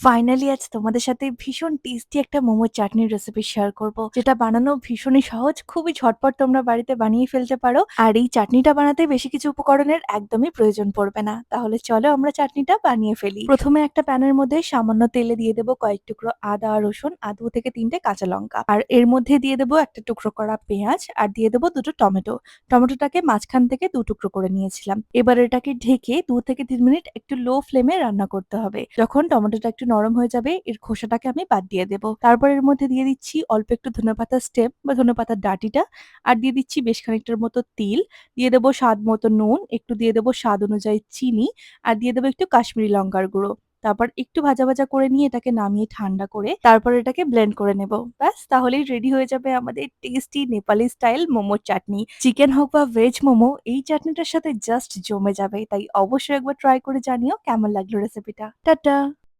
Finally আজ তোমাদের সাথে ভীষণ টেস্টি একটা মোমোর চাটনির রেসিপি শেয়ার করব, যেটা বানানো ভীষণই সহজ, খুবই ঝটপট তোমরা বাড়িতে বানিয়ে ফেলতে পারো। আর এই চাটনিটা বানাতে বেশি কিছু উপকরণের একদমই প্রয়োজন পড়বে না। তাহলে চলো আমরা চাটনিটা বানিয়ে ফেলি। প্রথমে একটা প্যানের মধ্যে সামান্য তেলে দিয়ে দেবো কয়েক টুকরো আদা রসুন আর 2 থেকে 3টে কাঁচা লঙ্কা, আর এর মধ্যে দিয়ে দেবো একটা টুকরো করা পেঁয়াজ, আর দিয়ে দেবো দুটো টমেটো। টমেটোটাকে মাঝখান থেকে 2 টুকরো করে নিয়েছিলাম। এবার এটাকে ঢেকে 2 থেকে 3 মিনিট একটু লো ফ্লেমে রান্না করতে হবে। যখন টমেটোটা একটু নরম হয়ে যাবে, এর খোসাটাকে আমি বাদ দিয়ে দেবো। তারপর এর মধ্যে দিয়ে দিচ্ছি অল্প একটু ধনেপাতার স্টেম বা ধনেপাতার ডাঁটিটা, আর দিয়ে দিচ্ছি বেশ খানিকটার মতো তিল, দিয়ে দেবো স্বাদ মতো নুন, একটু দিয়ে দেবো স্বাদ অনুযায়ী চিনি, আর দিয়ে দেবো একটু কাশ্মীরি লঙ্কার গুঁড়ো। তারপর একটু ভাজা ভাজা করে নিয়ে এটাকে নামিয়ে ঠান্ডা করে তারপর এটাকে ব্লেন্ড করে নেব। ব্যাস, তাহলেই রেডি হয়ে যাবে আমাদের টেস্টি নেপালি স্টাইল মোমোর চাটনি। চিকেন হোক বা ভেজ মোমো, এই চাটনিটার সাথে জাস্ট জমে যাবে। তাই অবশ্যই একবার ট্রাই করে জানিও কেমন লাগলো রেসিপিটা। টাটা।